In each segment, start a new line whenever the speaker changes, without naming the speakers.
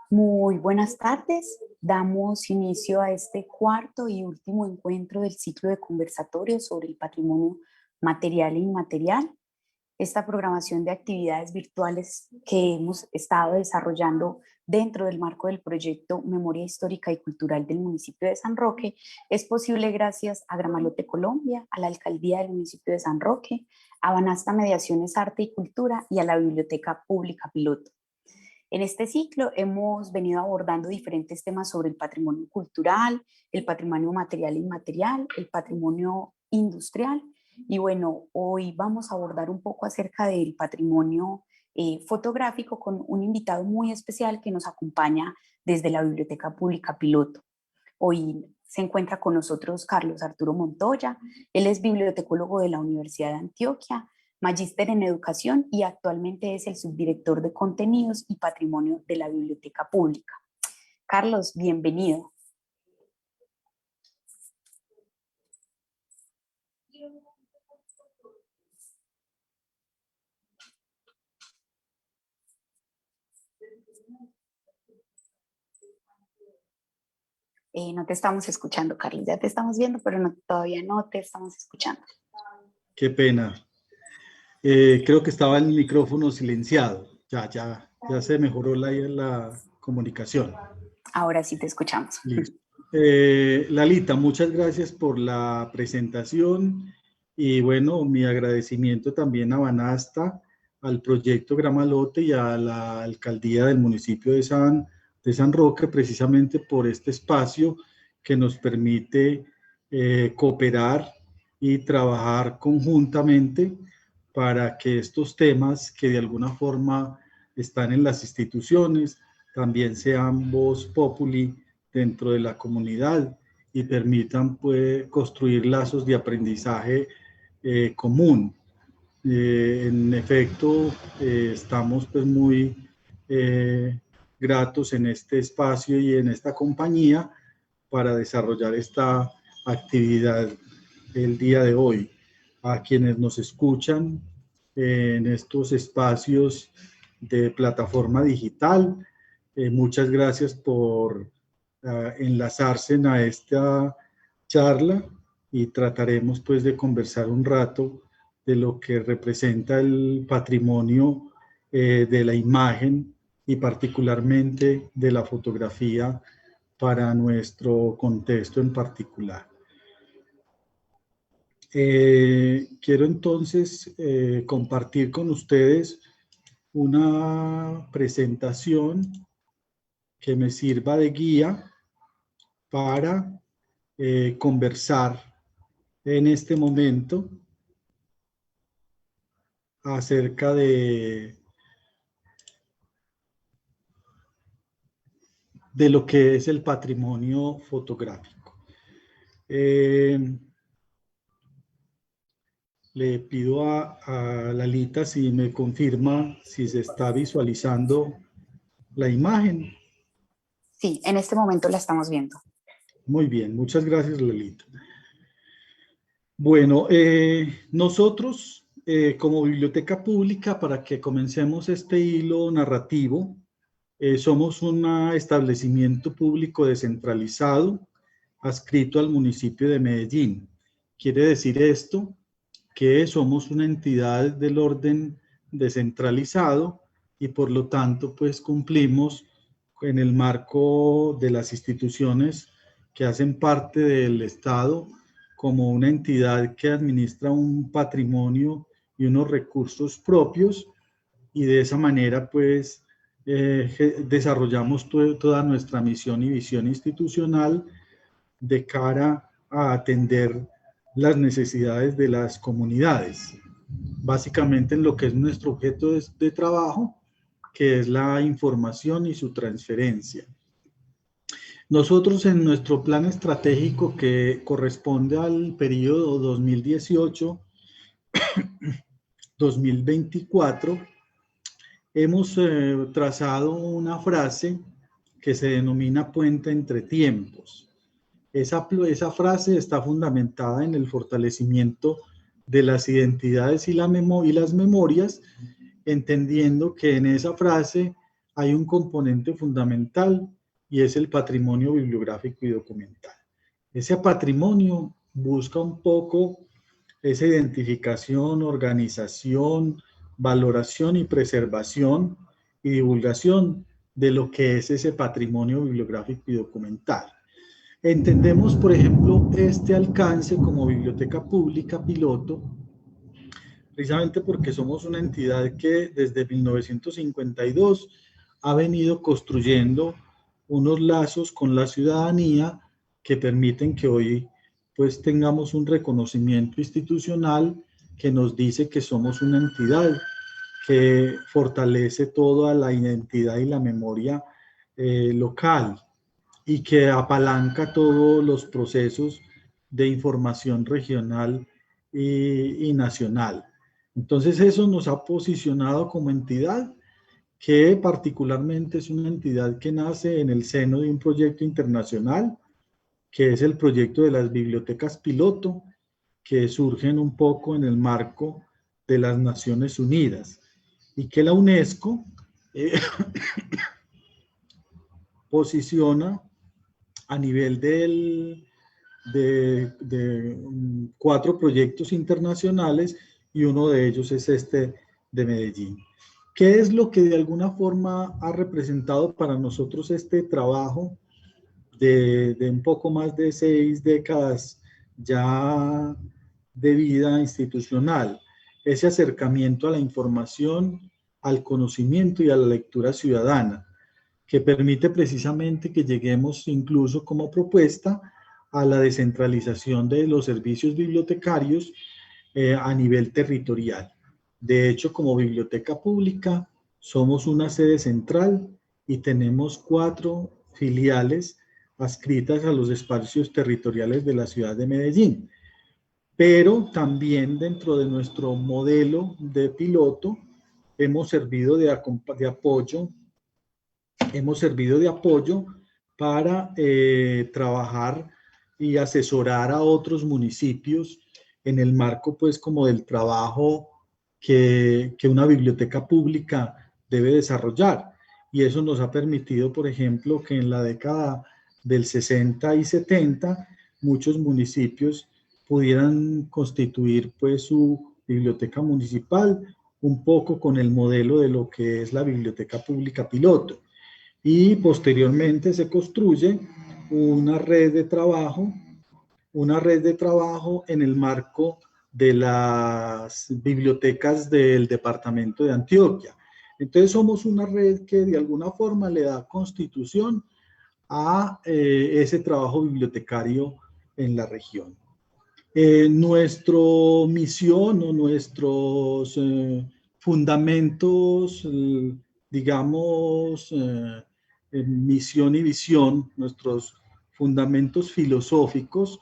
Muy buenas tardes. Damos inicio a este cuarto y último encuentro del ciclo de conversatorios sobre el patrimonio material e inmaterial. Esta programación de actividades virtuales que hemos estado desarrollando dentro del marco del proyecto Memoria Histórica y Cultural del municipio de San Roque es posible gracias a Gramalote Colombia, a la Alcaldía del municipio de San Roque, a Banasta Mediaciones Arte y Cultura y a la Biblioteca Pública Piloto. En este ciclo hemos venido abordando diferentes temas sobre el patrimonio cultural, el patrimonio material e inmaterial, el patrimonio industrial y bueno, hoy vamos a abordar un poco acerca del patrimonio fotográfico con un invitado muy especial que nos acompaña desde la Biblioteca Pública Piloto. Hoy se encuentra con nosotros Carlos Arturo Montoya, él es bibliotecólogo de la Universidad de Antioquia, magíster en educación y actualmente es el subdirector de contenidos y patrimonio de la Biblioteca Pública. Carlos, bienvenido. No te estamos escuchando, Carlos, ya te estamos viendo, pero no, todavía no te estamos escuchando.
Qué pena. Creo que estaba el micrófono silenciado. Ya se mejoró la comunicación.
Ahora sí te escuchamos.
Listo. Lalita, muchas gracias por la presentación y bueno, mi agradecimiento también a Banasta, al proyecto Gramalote y a la alcaldía del municipio de San Roque, precisamente por este espacio que nos permite cooperar y trabajar conjuntamente para que estos temas que de alguna forma están en las instituciones también sean voz populi dentro de la comunidad y permitan pues, construir lazos de aprendizaje común. En efecto, estamos pues, muy gratos en este espacio y en esta compañía para desarrollar esta actividad el día de hoy. A quienes nos escuchan en estos espacios de plataforma digital, muchas gracias por enlazarse a esta charla y trataremos pues de conversar un rato de lo que representa el patrimonio de la imagen y particularmente de la fotografía para nuestro contexto en particular. Quiero entonces compartir con ustedes una presentación que me sirva de guía para conversar en este momento acerca de lo que es el patrimonio fotográfico. Le pido a Lalita si me confirma si se está visualizando la imagen.
Sí, en este momento la estamos viendo.
Muy bien, muchas gracias, Lalita. Bueno, nosotros como biblioteca pública, para que comencemos este hilo narrativo, somos un establecimiento público descentralizado adscrito al municipio de Medellín. Quiere decir esto que somos una entidad del orden descentralizado y por lo tanto pues cumplimos en el marco de las instituciones que hacen parte del Estado como una entidad que administra un patrimonio y unos recursos propios y de esa manera pues desarrollamos toda nuestra misión y visión institucional de cara a atender las necesidades de las comunidades, básicamente en lo que es nuestro objeto de trabajo, que es la información y su transferencia. Nosotros en nuestro plan estratégico, que corresponde al periodo 2018-2024, hemos trazado una frase que se denomina puente entre tiempos. Esa frase está fundamentada en el fortalecimiento de las identidades y las memorias, entendiendo que en esa frase hay un componente fundamental y es el patrimonio bibliográfico y documental. Ese patrimonio busca un poco esa identificación, organización, valoración y preservación y divulgación de lo que es ese patrimonio bibliográfico y documental. Entendemos, por ejemplo, este alcance como biblioteca pública piloto, precisamente porque somos una entidad que desde 1952 ha venido construyendo unos lazos con la ciudadanía que permiten que hoy pues tengamos un reconocimiento institucional que nos dice que somos una entidad que fortalece toda la identidad y la memoria local y que apalanca todos los procesos de información regional y nacional. Entonces eso nos ha posicionado como entidad que particularmente es una entidad que nace en el seno de un proyecto internacional, que es el proyecto de las bibliotecas piloto, que surgen un poco en el marco de las Naciones Unidas, y que la UNESCO posiciona a nivel de 4 proyectos internacionales, y uno de ellos es este de Medellín. ¿Qué es lo que de alguna forma ha representado para nosotros este trabajo de un poco más de 6 décadas ya de vida institucional? Ese acercamiento a la información, al conocimiento y a la lectura ciudadana, que permite precisamente que lleguemos incluso como propuesta a la descentralización de los servicios bibliotecarios a nivel territorial. De hecho, como biblioteca pública, somos una sede central y tenemos 4 filiales adscritas a los espacios territoriales de la ciudad de Medellín. Pero también dentro de nuestro modelo de piloto hemos servido de apoyo para trabajar y asesorar a otros municipios en el marco pues como del trabajo que una biblioteca pública debe desarrollar. Y eso nos ha permitido, por ejemplo, que en la década del 60 y 70 muchos municipios pudieran constituir pues su biblioteca municipal un poco con el modelo de lo que es la biblioteca pública piloto. Y posteriormente se construye una red de trabajo en el marco de las bibliotecas del departamento de Antioquia. Entonces somos una red que de alguna forma le da constitución a ese trabajo bibliotecario en la región. Nuestra misión o nuestros fundamentos, digamos, misión y visión, nuestros fundamentos filosóficos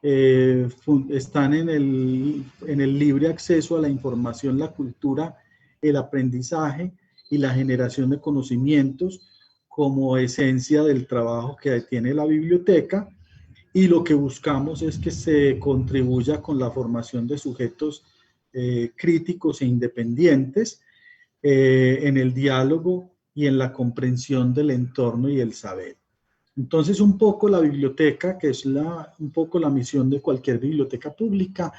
están en el libre acceso a la información, la cultura, el aprendizaje y la generación de conocimientos como esencia del trabajo que tiene la biblioteca, y lo que buscamos es que se contribuya con la formación de sujetos críticos e independientes en el diálogo y en la comprensión del entorno y el saber. Entonces, un poco la biblioteca, que es un poco la misión de cualquier biblioteca pública,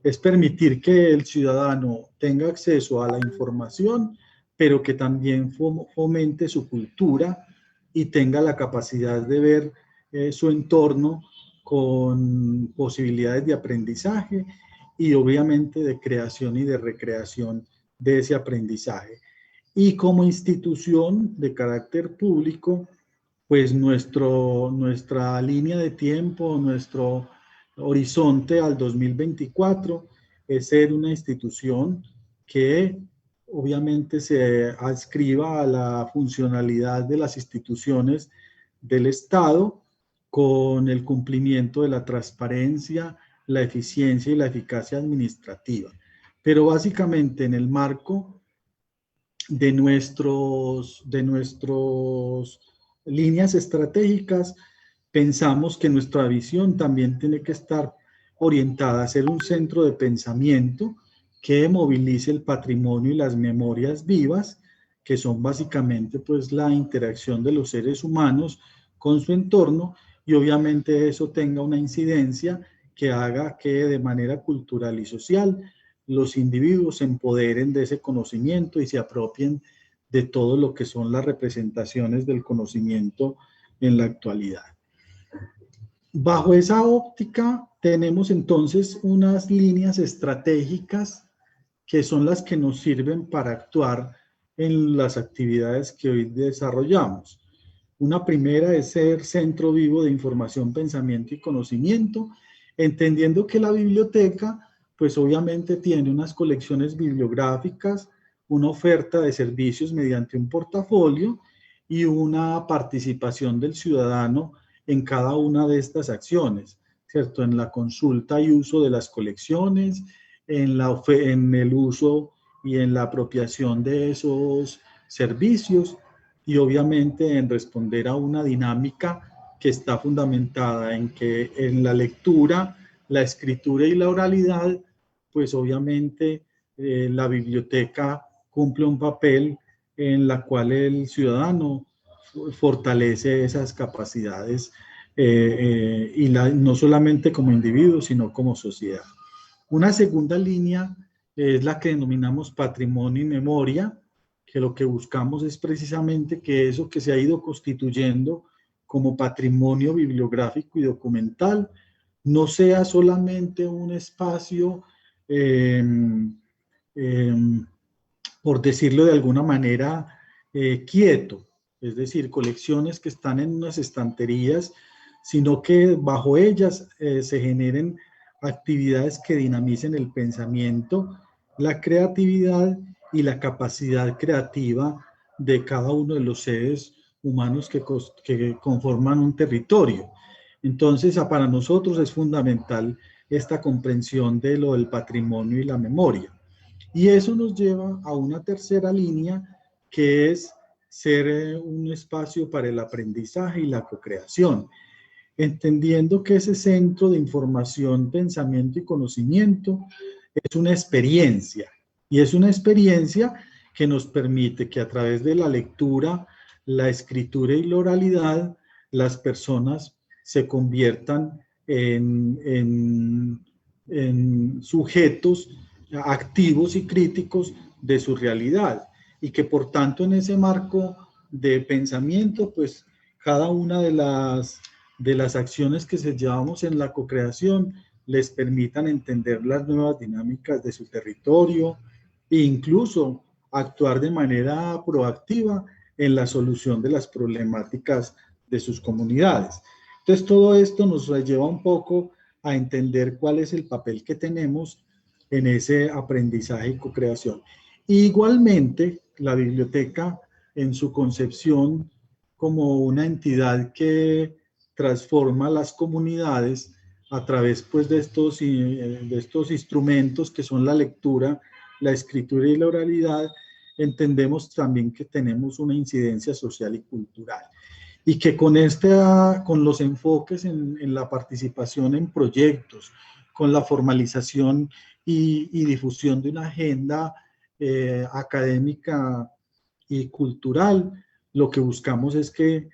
es permitir que el ciudadano tenga acceso a la información, pero que también fomente su cultura y tenga la capacidad de ver su entorno con posibilidades de aprendizaje y obviamente de creación y de recreación de ese aprendizaje. Y como institución de carácter público, pues nuestra línea de tiempo, nuestro horizonte al 2024 es ser una institución que obviamente se adscriba a la funcionalidad de las instituciones del Estado con el cumplimiento de la transparencia, la eficiencia y la eficacia administrativa. Pero básicamente en el marco de nuestros líneas estratégicas, pensamos que nuestra visión también tiene que estar orientada a ser un centro de pensamiento que movilice el patrimonio y las memorias vivas, que son básicamente pues la interacción de los seres humanos con su entorno, y obviamente eso tenga una incidencia que haga que de manera cultural y social los individuos se empoderen de ese conocimiento y se apropien de todo lo que son las representaciones del conocimiento en la actualidad. Bajo esa óptica tenemos entonces unas líneas estratégicas que son las que nos sirven para actuar en las actividades que hoy desarrollamos. Una primera es ser centro vivo de información, pensamiento y conocimiento, entendiendo que la biblioteca pues obviamente tiene unas colecciones bibliográficas, una oferta de servicios mediante un portafolio y una participación del ciudadano en cada una de estas acciones, ¿cierto? En la consulta y uso de las colecciones, en el uso y en la apropiación de esos servicios, y obviamente en responder a una dinámica que está fundamentada en que en la lectura, la escritura y la oralidad, pues obviamente la biblioteca cumple un papel en la cual el ciudadano fortalece esas capacidades y no solamente como individuo, sino como sociedad. Una segunda línea es la que denominamos patrimonio y memoria, que lo que buscamos es precisamente que eso que se ha ido constituyendo como patrimonio bibliográfico y documental no sea solamente un espacio, por decirlo de alguna manera, quieto, es decir, colecciones que están en unas estanterías, sino que bajo ellas se generen actividades que dinamicen el pensamiento, la creatividad y la capacidad creativa de cada uno de los seres humanos que conforman un territorio. Entonces, para nosotros es fundamental esta comprensión de lo del patrimonio y la memoria. Y eso nos lleva a una tercera línea, que es ser un espacio para el aprendizaje y la co-creación, entendiendo que ese centro de información, pensamiento y conocimiento es una experiencia, y es una experiencia que nos permite que a través de la lectura, la escritura y la oralidad, las personas se conviertan en sujetos activos y críticos de su realidad, y que por tanto en ese marco de pensamiento, pues cada una de las acciones que se llevamos en la co-creación les permitan entender las nuevas dinámicas de su territorio e incluso actuar de manera proactiva en la solución de las problemáticas de sus comunidades. Entonces todo esto nos lleva un poco a entender cuál es el papel que tenemos en ese aprendizaje y co-creación. Igualmente, la biblioteca en su concepción como una entidad que transforma las comunidades a través pues, de estos instrumentos que son la lectura, la escritura y la oralidad, entendemos también que tenemos una incidencia social y cultural. Y que con los enfoques en la participación en proyectos, con la formalización y difusión de una agenda académica y cultural, lo que buscamos es que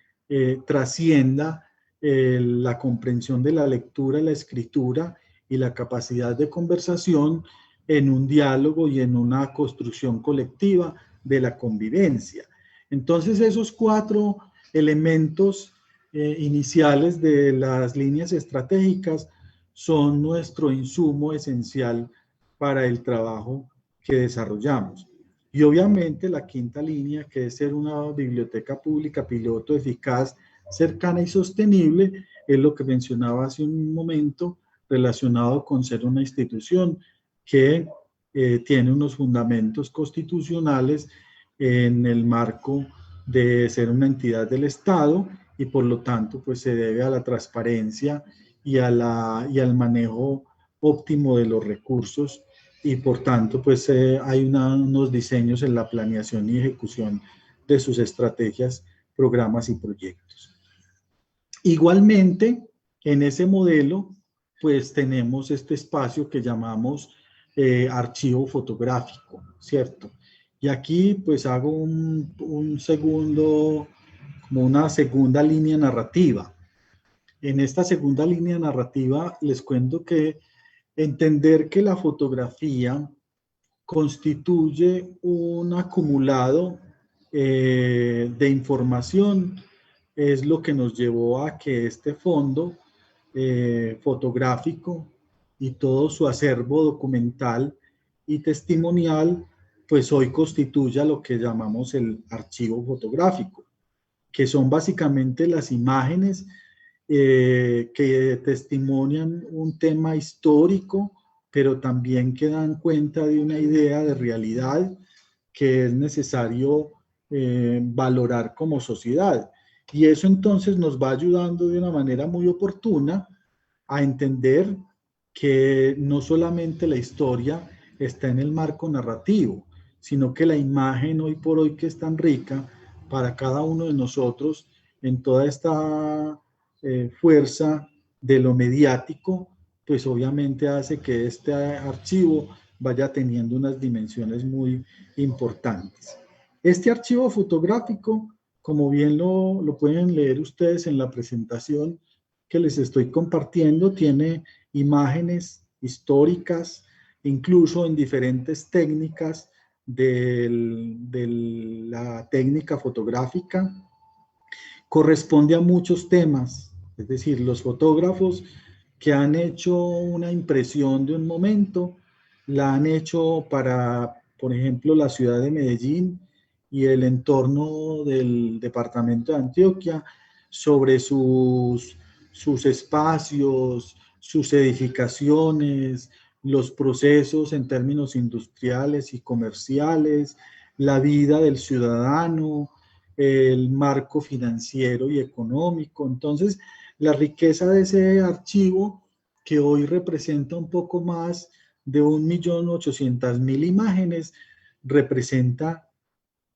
trascienda la comprensión de la lectura, la escritura y la capacidad de conversación en un diálogo y en una construcción colectiva de la convivencia. Entonces, esos 4 elementos iniciales de las líneas estratégicas son nuestro insumo esencial para el trabajo que desarrollamos. Y obviamente la quinta línea, que es ser una biblioteca pública piloto eficaz, cercana y sostenible, es lo que mencionaba hace un momento, relacionado con ser una institución que tiene unos fundamentos constitucionales en el marco de ser una entidad del Estado y por lo tanto pues se debe a la transparencia y al manejo óptimo de los recursos y por tanto pues hay unos diseños en la planeación y ejecución de sus estrategias, programas y proyectos. Igualmente, en ese modelo pues tenemos este espacio que llamamos archivo fotográfico, ¿cierto? Y aquí pues hago un segundo, como una segunda línea narrativa. En esta segunda línea narrativa les cuento que entender que la fotografía constituye un acumulado de información es lo que nos llevó a que este fondo fotográfico y todo su acervo documental y testimonial, pues hoy constituya lo que llamamos el archivo fotográfico, que son básicamente las imágenes que testimonian un tema histórico, pero también que dan cuenta de una idea de realidad que es necesario valorar como sociedad. Y eso entonces nos va ayudando de una manera muy oportuna a entender que no solamente la historia está en el marco narrativo, sino que la imagen hoy por hoy que es tan rica para cada uno de nosotros en toda esta fuerza de lo mediático, pues obviamente hace que este archivo vaya teniendo unas dimensiones muy importantes. Este archivo fotográfico, como bien lo pueden leer ustedes en la presentación que les estoy compartiendo, tiene imágenes históricas, incluso en diferentes técnicas de la técnica fotográfica. Corresponde a muchos temas, es decir, los fotógrafos que han hecho una impresión de un momento, la han hecho para, por ejemplo, la ciudad de Medellín y el entorno del departamento de Antioquia, sobre sus espacios, sus edificaciones, los procesos en términos industriales y comerciales, la vida del ciudadano, el marco financiero y económico. Entonces, la riqueza de ese archivo, que hoy representa un poco más de 1.800.000 imágenes, representa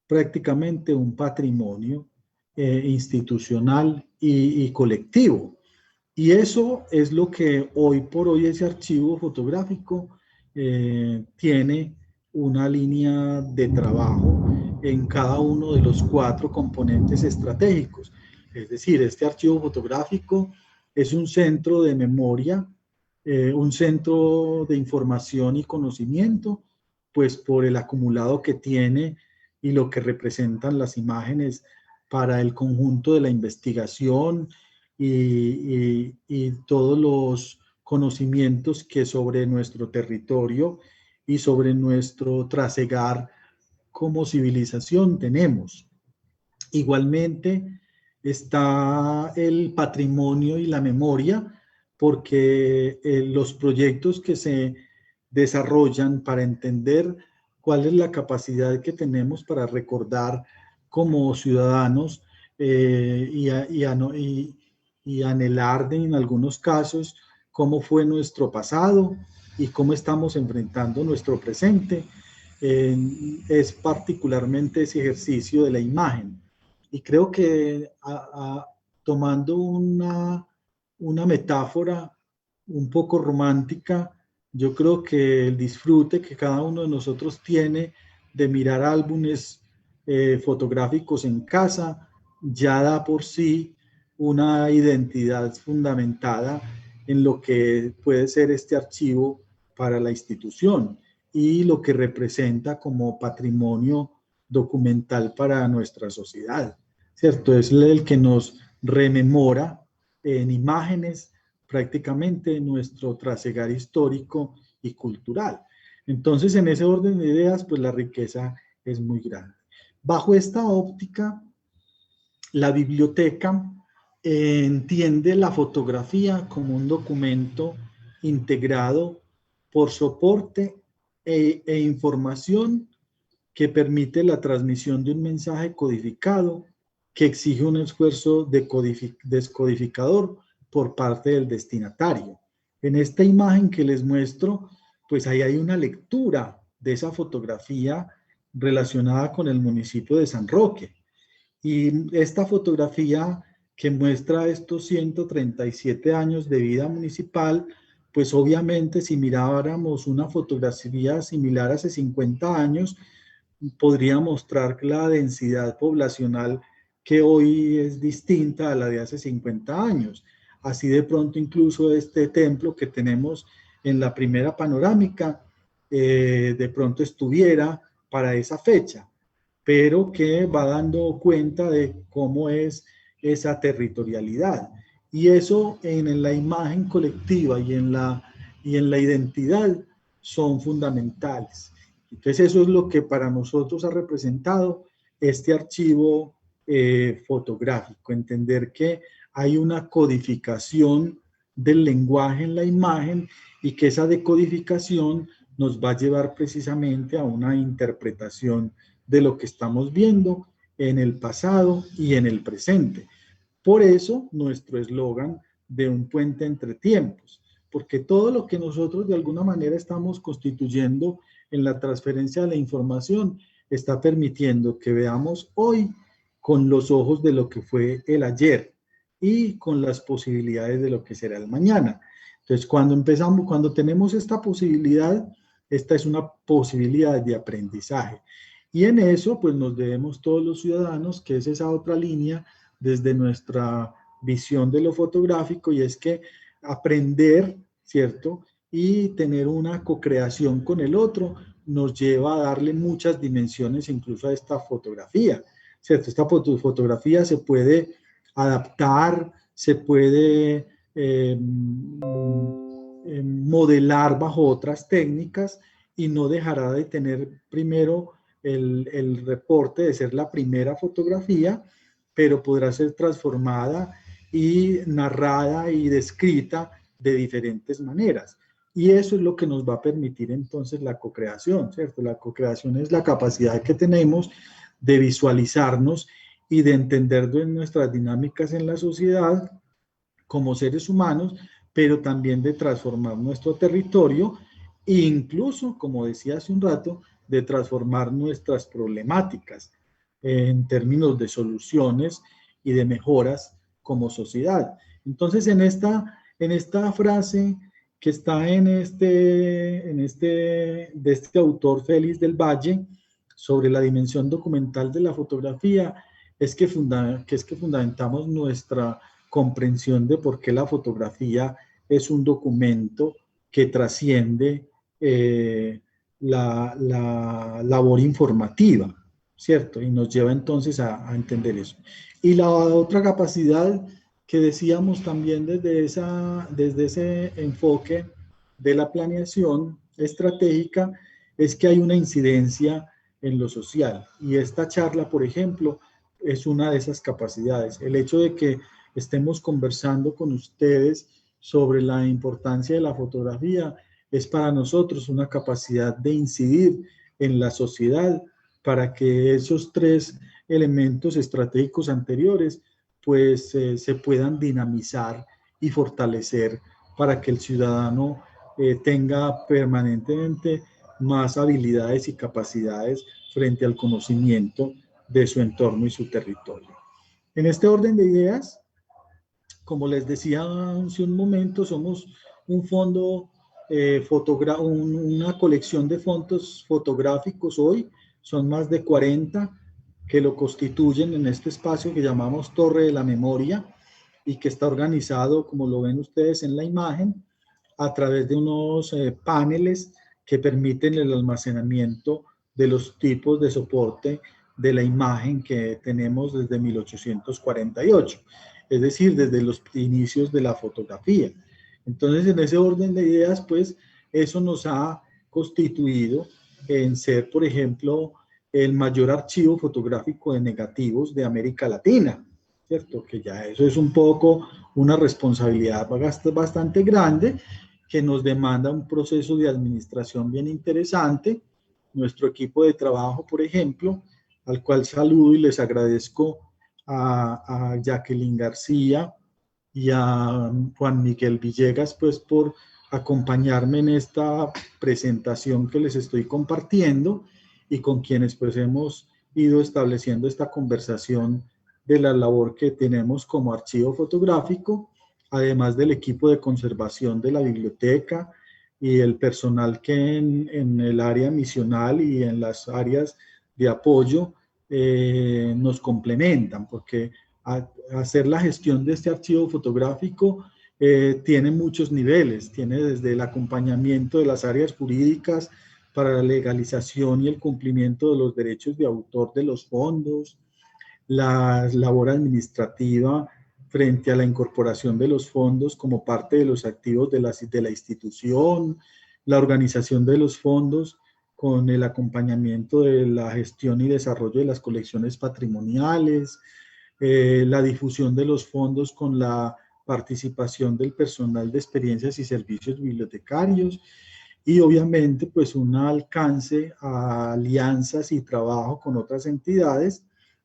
prácticamente un patrimonio institucional y colectivo. Y eso es lo que hoy por hoy ese archivo fotográfico tiene una línea de trabajo en cada uno de los 4 componentes estratégicos. Es decir, este archivo fotográfico es un centro de memoria, un centro de información y conocimiento, pues por el acumulado que tiene y lo que representan las imágenes para el conjunto de la investigación y todos los conocimientos que sobre nuestro territorio y sobre nuestro trasegar como civilización tenemos. Igualmente está el patrimonio y la memoria, porque los proyectos que se desarrollan para entender cuál es la capacidad que tenemos para recordar como ciudadanos y anhelar en algunos casos cómo fue nuestro pasado y cómo estamos enfrentando nuestro presente. Es particularmente ese ejercicio de la imagen. Y creo que tomando una metáfora un poco romántica, yo creo que el disfrute que cada uno de nosotros tiene de mirar álbumes fotográficos en casa ya da por sí una identidad fundamentada en lo que puede ser este archivo para la institución y lo que representa como patrimonio documental para nuestra sociedad, ¿cierto? Es el que nos rememora en imágenes prácticamente nuestro trasegar histórico y cultural. Entonces, en ese orden de ideas, pues la riqueza es muy grande. Bajo esta óptica, la biblioteca entiende la fotografía como un documento integrado por soporte e información que permite la transmisión de un mensaje codificado que exige un esfuerzo descodificador por parte del destinatario. En esta imagen que les muestro, pues ahí hay una lectura de esa fotografía relacionada con el municipio de San Roque. Y esta fotografía que muestra estos 137 años de vida municipal, pues obviamente si miráramos una fotografía similar hace 50 años, podría mostrar la densidad poblacional que hoy es distinta a la de hace 50 años. Así de pronto incluso este templo que tenemos en la primera panorámica, de pronto estuviera para esa fecha, pero que va dando cuenta de cómo es esa territorialidad. Y eso en la imagen colectiva y en la identidad son fundamentales. Entonces eso es lo que para nosotros ha representado este archivo fotográfico, entender que hay una codificación del lenguaje en la imagen y que esa decodificación nos va a llevar precisamente a una interpretación de lo que estamos viendo en el pasado y en el presente. Por eso nuestro eslogan de un puente entre tiempos, porque todo lo que nosotros de alguna manera estamos constituyendo en la transferencia de la información está permitiendo que veamos hoy con los ojos de lo que fue el ayer y con las posibilidades de lo que será el mañana. Entonces, cuando tenemos esta posibilidad, esta es una posibilidad de aprendizaje. Y en eso, pues nos debemos todos los ciudadanos, que es esa otra línea desde nuestra visión de lo fotográfico, y es que aprender, ¿cierto? Y tener una co-creación con el otro nos lleva a darle muchas dimensiones incluso a esta fotografía, ¿cierto? Esta fotografía se puede adaptar, se puede modelar bajo otras técnicas y no dejará de tener primero el reporte de ser la primera fotografía, pero podrá ser transformada y narrada y descrita de diferentes maneras. Y eso es lo que nos va a permitir entonces la co-creación, ¿cierto? La co-creación es la capacidad que tenemos de visualizarnos y de entender nuestras dinámicas en la sociedad como seres humanos, pero también de transformar nuestro territorio e incluso, como decía hace un rato, de transformar nuestras problemáticas en términos de soluciones y de mejoras como sociedad. Entonces, en esta frase que está de este autor Félix del Valle sobre la dimensión documental de la fotografía, es que fundamentamos nuestra comprensión de por qué la fotografía es un documento que trasciende la labor informativa, ¿cierto? Y nos lleva entonces a entender eso. Y la otra capacidad que decíamos también desde ese enfoque de la planeación estratégica es que hay una incidencia en lo social. Y esta charla, por ejemplo, es una de esas capacidades. El hecho de que estemos conversando con ustedes sobre la importancia de la fotografía es para nosotros una capacidad de incidir en la sociedad para que esos tres elementos estratégicos anteriores pues se puedan dinamizar y fortalecer para que el ciudadano tenga permanentemente más habilidades y capacidades frente al conocimiento de su entorno y su territorio. En este orden de ideas, como les decía hace un momento, somos un fondo, una colección de fondos fotográficos hoy, son más de 40 que lo constituyen en este espacio que llamamos Torre de la Memoria y que está organizado, como lo ven ustedes en la imagen, a través de unos paneles que permiten el almacenamiento de los tipos de soporte de la imagen que tenemos desde 1848, es decir, desde los inicios de la fotografía. Entonces, en ese orden de ideas, pues, eso nos ha constituido en ser, por ejemplo, el mayor archivo fotográfico de negativos de América Latina, ¿cierto? Que ya eso es un poco una responsabilidad bastante grande que nos demanda un proceso de administración bien interesante. Nuestro equipo de trabajo, por ejemplo, al cual saludo y les agradezco a Jacqueline García y a Juan Miguel Villegas, pues por acompañarme en esta presentación que les estoy compartiendo y con quienes pues hemos ido estableciendo esta conversación de la labor que tenemos como archivo fotográfico, además del equipo de conservación de la biblioteca y el personal que en el área misional y en las áreas de apoyo nos complementan, porque hacer la gestión de este archivo fotográfico tiene muchos niveles, tiene desde el acompañamiento de las áreas jurídicas para la legalización y el cumplimiento de los derechos de autor de los fondos, la labor administrativa frente a la incorporación de los fondos como parte de los activos de la institución, la organización de los fondos con el acompañamiento de la gestión y desarrollo de las colecciones patrimoniales, la difusión de los fondos con la participación del personal de experiencias y servicios bibliotecarios y obviamente pues un alcance a alianzas y trabajo con otras entidades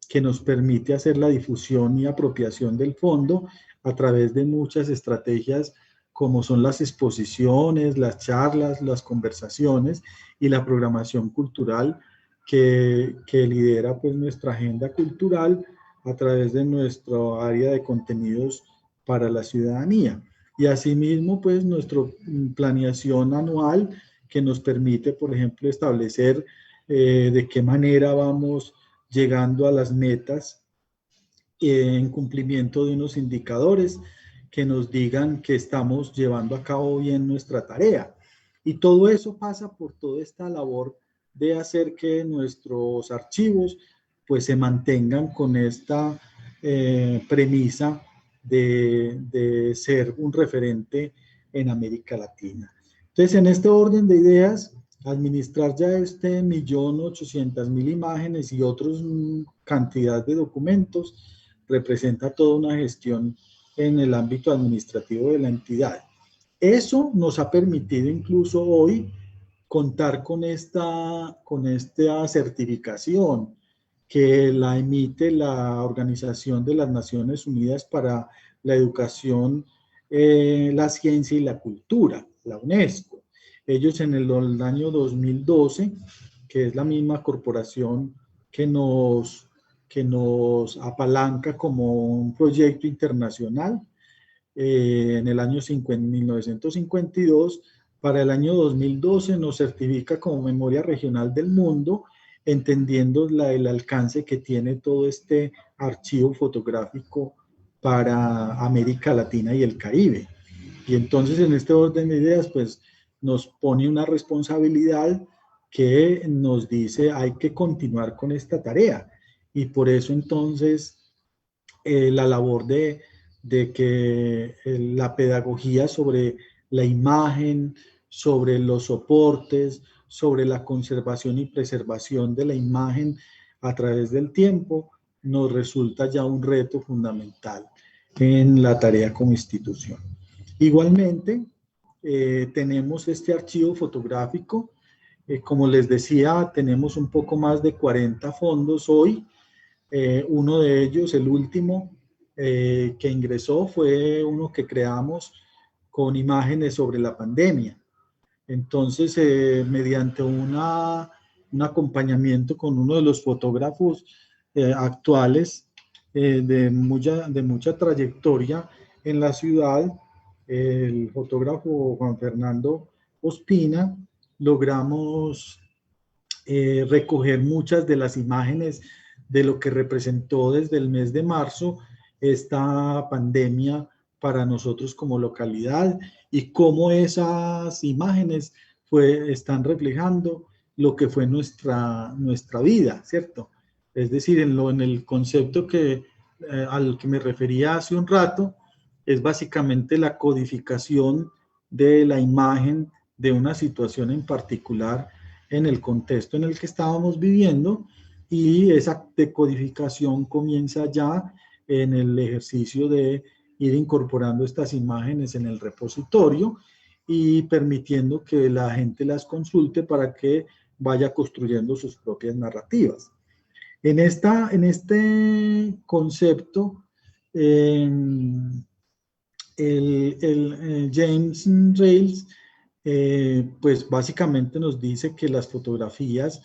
que nos permite hacer la difusión y apropiación del fondo a través de muchas estrategias como son las exposiciones, las charlas, las conversaciones y la programación cultural que lidera pues nuestra agenda cultural a través de nuestro área de contenidos para la ciudadanía. Y asimismo, pues, nuestra planeación anual que nos permite, por ejemplo, establecer de qué manera vamos llegando a las metas en cumplimiento de unos indicadores que nos digan que estamos llevando a cabo bien nuestra tarea. Y todo eso pasa por toda esta labor de hacer que nuestros archivos pues se mantengan con esta premisa de ser un referente en América Latina. Entonces, en este orden de ideas, administrar ya 1.800.000 imágenes y otros cantidad de documentos representa toda una gestión en el ámbito administrativo de la entidad. Eso nos ha permitido incluso hoy contar con esta certificación que la emite la Organización de las Naciones Unidas para la Educación, la Ciencia y la Cultura, la UNESCO. Ellos en el año 2012, que es la misma corporación que nos apalanca como un proyecto internacional, en el año 1952, para el año 2012 nos certifica como memoria regional del mundo, entendiendo el alcance que tiene todo este archivo fotográfico para América Latina y el Caribe. Y entonces en este orden de ideas, pues nos pone una responsabilidad que nos dice hay que continuar con esta tarea. Y por eso entonces la labor de que la pedagogía sobre la imagen, sobre los soportes, sobre la conservación y preservación de la imagen a través del tiempo, nos resulta ya un reto fundamental en la tarea como institución. Igualmente, tenemos este archivo fotográfico. Como les decía, tenemos un poco más de 40 fondos hoy. Uno de ellos, el último que ingresó, fue uno que creamos con imágenes sobre la pandemia. Entonces, mediante un acompañamiento con uno de los fotógrafos actuales de mucha trayectoria en la ciudad, el fotógrafo Juan Fernando Ospina, logramos recoger muchas de las imágenes de lo que representó desde el mes de marzo esta pandemia para nosotros como localidad y cómo esas imágenes están reflejando lo que fue nuestra vida, ¿cierto? Es decir, en el concepto al que me refería hace un rato, es básicamente la codificación de la imagen de una situación en particular en el contexto en el que estábamos viviendo, y esa decodificación comienza ya en el ejercicio de ir incorporando estas imágenes en el repositorio y permitiendo que la gente las consulte para que vaya construyendo sus propias narrativas. En este concepto, James Rails, pues básicamente nos dice que las fotografías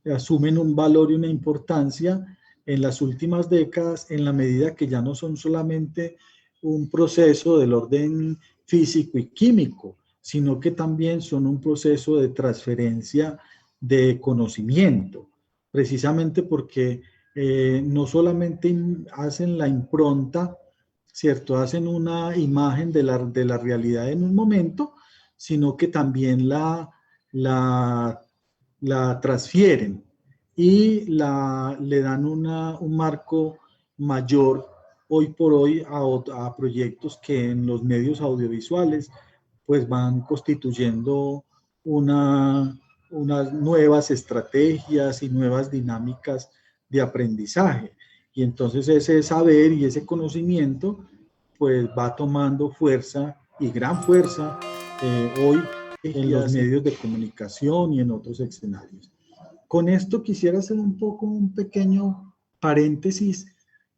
asumen un valor y una importancia en las últimas décadas en la medida que ya no son solamente un proceso del orden físico y químico, sino que también son un proceso de transferencia de conocimiento, precisamente porque no solamente hacen la impronta, ¿cierto? Hacen una imagen de la realidad en un momento, sino que también la transfieren y le dan un marco mayor hoy por hoy a proyectos que en los medios audiovisuales pues van constituyendo unas nuevas estrategias y nuevas dinámicas de aprendizaje. Y entonces ese saber y ese conocimiento pues va tomando fuerza y gran fuerza hoy en los medios de comunicación y en otros escenarios. Con esto quisiera hacer un pequeño paréntesis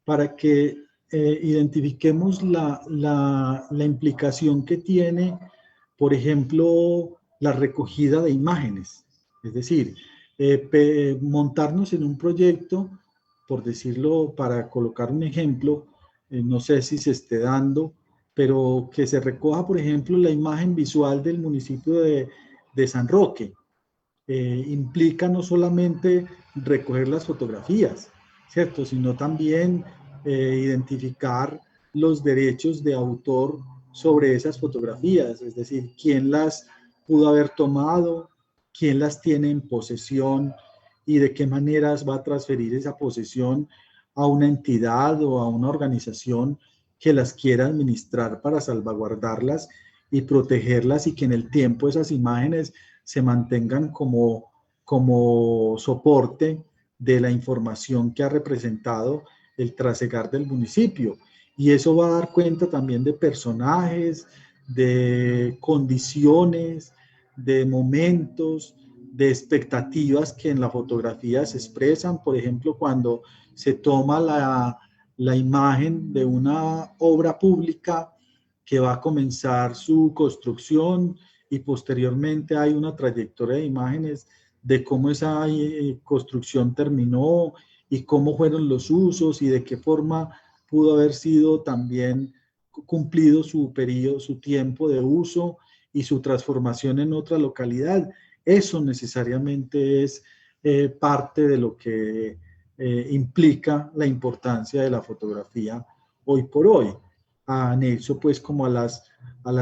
para que identifiquemos la implicación que tiene, por ejemplo, la recogida de imágenes. Es decir, montarnos en un proyecto, por decirlo, para colocar un ejemplo, no sé si se esté dando, pero que se recoja, por ejemplo, la imagen visual del municipio de San Roque. Implica no solamente recoger las fotografías, ¿cierto? Sino también identificar los derechos de autor sobre esas fotografías, es decir, quién las pudo haber tomado, quién las tiene en posesión y de qué maneras va a transferir esa posesión a una entidad o a una organización que las quiera administrar para salvaguardarlas y protegerlas, y que en el tiempo esas imágenes se mantengan como soporte de la información que ha representado el trasegar del municipio. Y eso va a dar cuenta también de personajes, de condiciones, de momentos, de expectativas que en la fotografía se expresan. Por ejemplo, cuando se toma la imagen de una obra pública que va a comenzar su construcción, y posteriormente hay una trayectoria de imágenes de cómo esa construcción terminó y cómo fueron los usos y de qué forma pudo haber sido también cumplido su periodo, su tiempo de uso y su transformación en otra localidad. Eso necesariamente es parte de lo que implica la importancia de la fotografía hoy por hoy, anexo pues como a las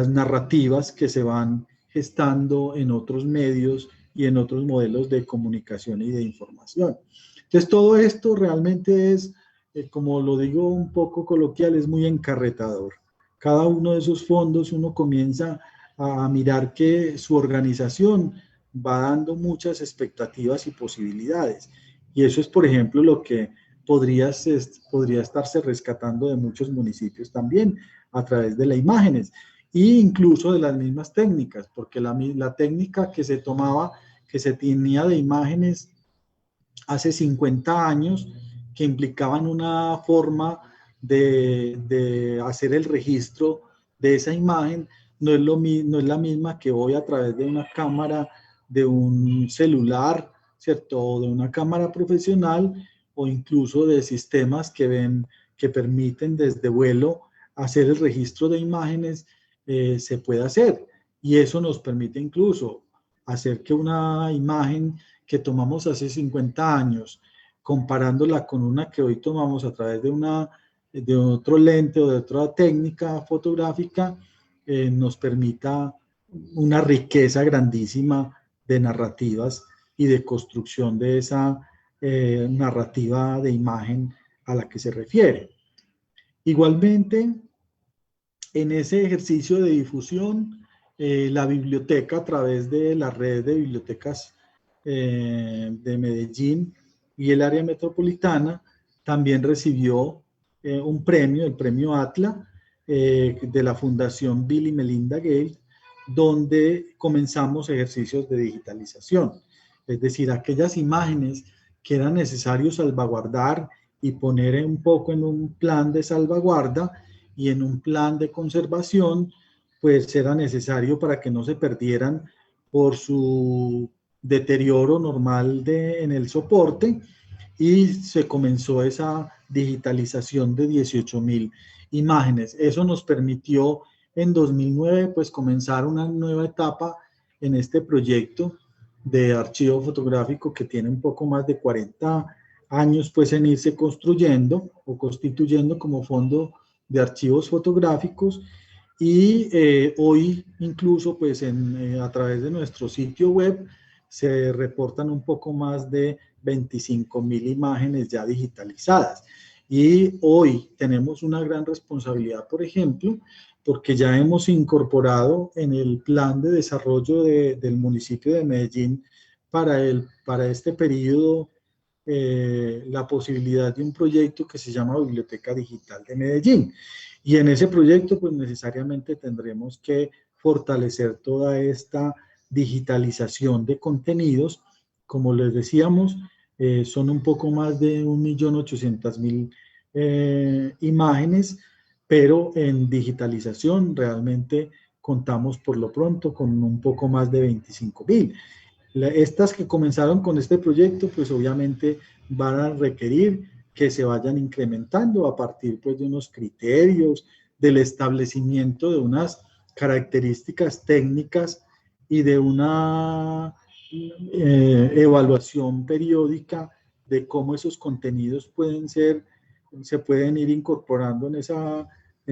narrativas que se van gestando en otros medios y en otros modelos de comunicación y de información. Entonces todo esto realmente es, como lo digo un poco coloquial, es muy encarretador. Cada uno de esos fondos uno comienza a mirar que su organización va dando muchas expectativas y posibilidades. Y eso es, por ejemplo, lo que podría estarse rescatando de muchos municipios también a través de las imágenes e incluso de las mismas técnicas, porque la técnica que se tomaba, que se tenía de imágenes hace 50 años, que implicaban una forma de hacer el registro de esa imagen, no es la misma que hoy a través de una cámara, de un celular, ¿cierto? O de una cámara profesional, o incluso de sistemas que permiten desde vuelo hacer el registro de imágenes, se puede hacer. Y eso nos permite incluso hacer que una imagen que tomamos hace 50 años, comparándola con una que hoy tomamos a través de otro lente o de otra técnica fotográfica, nos permita una riqueza grandísima de narrativas y de construcción de esa narrativa de imagen a la que se refiere. Igualmente, en ese ejercicio de difusión, la biblioteca, a través de la red de bibliotecas de Medellín y el área metropolitana también recibió un premio, el premio ATLA, de la Fundación Bill y Melinda Gates, donde comenzamos ejercicios de digitalización. Es decir, aquellas imágenes que era necesario salvaguardar y poner un poco en un plan de salvaguarda y en un plan de conservación, pues era necesario para que no se perdieran por su deterioro normal en el soporte, y se comenzó esa digitalización de 18.000 imágenes. Eso nos permitió en 2009 pues comenzar una nueva etapa en este proyecto de archivo fotográfico que tiene un poco más de 40 años pues en irse construyendo o constituyendo como fondo de archivos fotográficos. Y hoy incluso pues a través de nuestro sitio web se reportan un poco más de 25.000 imágenes ya digitalizadas. Y hoy tenemos una gran responsabilidad, por ejemplo, porque ya hemos incorporado en el plan de desarrollo del municipio de Medellín para este periodo la posibilidad de un proyecto que se llama Biblioteca Digital de Medellín. Y en ese proyecto, pues necesariamente tendremos que fortalecer toda esta digitalización de contenidos. Como les decíamos, son un poco más de 1.800.000 imágenes, pero en digitalización realmente contamos por lo pronto con un poco más de 25.000. Estas que comenzaron con este proyecto, pues obviamente van a requerir que se vayan incrementando a partir pues, de unos criterios, del establecimiento de unas características técnicas y de una evaluación periódica de cómo esos contenidos se pueden ir incorporando en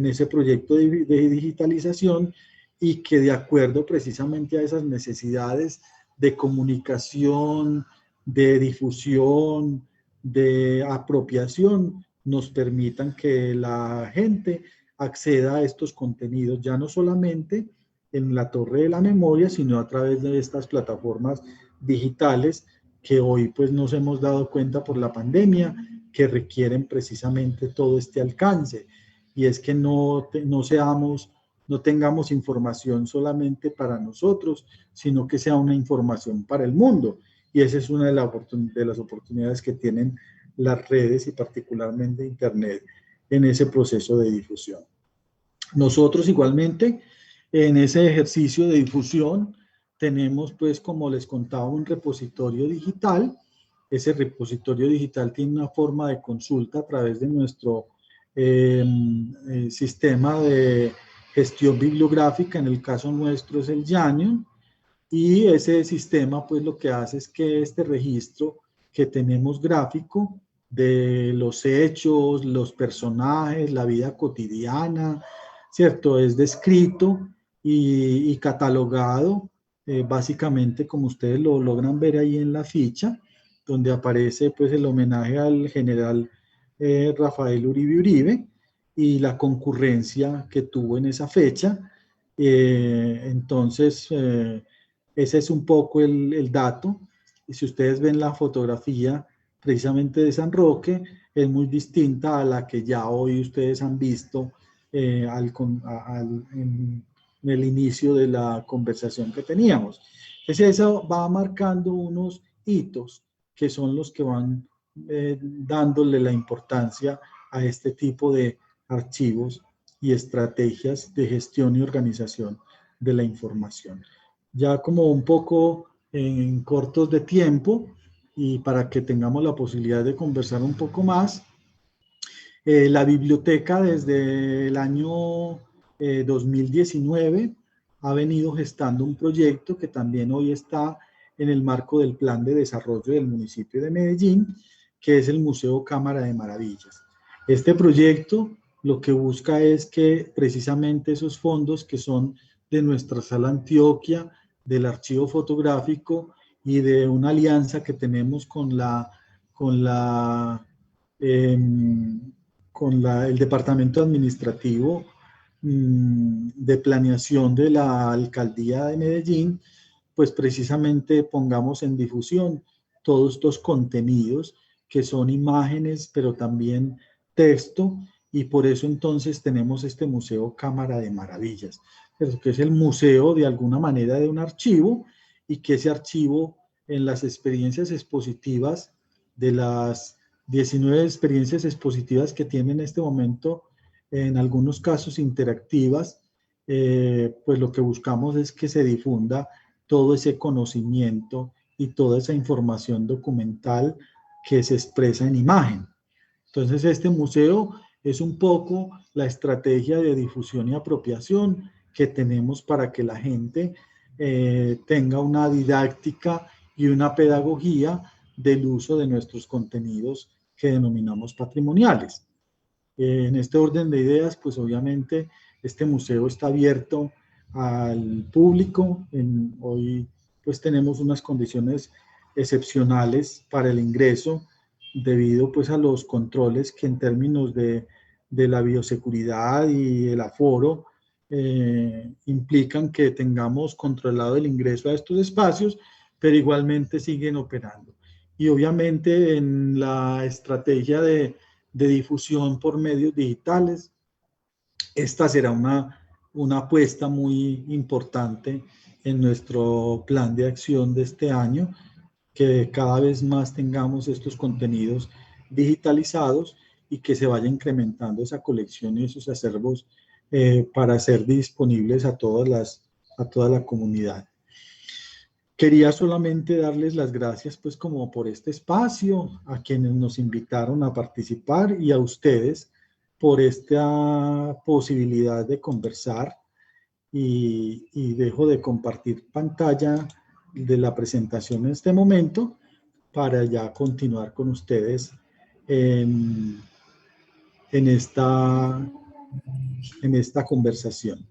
ese proyecto de digitalización, y que de acuerdo precisamente a esas necesidades de comunicación, de difusión, de apropiación, nos permitan que la gente acceda a estos contenidos, ya no solamente en la torre de la memoria, sino a través de estas plataformas digitales que hoy pues nos hemos dado cuenta por la pandemia que requieren precisamente todo este alcance. Y es que no tengamos información solamente para nosotros, sino que sea una información para el mundo. Y esa es una de las oportunidades que tienen las redes y particularmente Internet en ese proceso de difusión. Nosotros igualmente en ese ejercicio de difusión tenemos pues, como les contaba, un repositorio digital. Ese repositorio digital tiene una forma de consulta a través de nuestro sistema de gestión bibliográfica. En el caso nuestro es el Yanio, y ese sistema pues lo que hace es que este registro que tenemos gráfico de los hechos, los personajes, la vida cotidiana, ¿cierto? Es descrito y catalogado, básicamente como ustedes lo logran ver ahí en la ficha, donde aparece pues el homenaje al general Rafael Uribe Uribe y la concurrencia que tuvo en esa fecha. Entonces, ese es un poco el dato. Y si ustedes ven la fotografía precisamente de San Roque, es muy distinta a la que ya hoy ustedes han visto en el inicio de la conversación que teníamos. Entonces eso va marcando unos hitos que son los que van dándole la importancia a este tipo de archivos y estrategias de gestión y organización de la información. Ya como un poco en cortos de tiempo y para que tengamos la posibilidad de conversar un poco más, la biblioteca desde el año 2019 ha venido gestando un proyecto que también hoy está en el marco del plan de desarrollo del municipio de Medellín, que es el Museo Cámara de Maravillas. Este proyecto lo que busca es que precisamente esos fondos que son de nuestra Sala Antioquia, del archivo fotográfico y de una alianza que tenemos con el Departamento Administrativo de Planeación de la Alcaldía de Medellín, pues precisamente pongamos en difusión todos estos contenidos que son imágenes, pero también texto, y por eso entonces tenemos este Museo Cámara de Maravillas, que es el museo de alguna manera de un archivo, y que ese archivo en las experiencias expositivas, de las 19 experiencias expositivas que tiene en este momento, en algunos casos interactivas, pues lo que buscamos es que se difunda todo ese conocimiento y toda esa información documental que se expresa en imagen. Entonces, este museo es un poco la estrategia de difusión y apropiación que tenemos para que la gente tenga una didáctica y una pedagogía del uso de nuestros contenidos que denominamos patrimoniales. En este orden de ideas, pues obviamente este museo está abierto al público. Hoy pues tenemos unas condiciones excepcionales para el ingreso debido pues a los controles que en términos de la bioseguridad y el aforo implican que tengamos controlado el ingreso a estos espacios, pero igualmente siguen operando. Y obviamente en la estrategia de difusión por medios digitales, esta será una apuesta muy importante en nuestro plan de acción de este año, que cada vez más tengamos estos contenidos digitalizados y que se vaya incrementando esa colección y esos acervos para ser disponibles a toda la comunidad. Quería solamente darles las gracias pues como por este espacio, a quienes nos invitaron a participar y a ustedes por esta posibilidad de conversar, y dejo de compartir pantalla de la presentación en este momento para ya continuar con ustedes en esta conversación.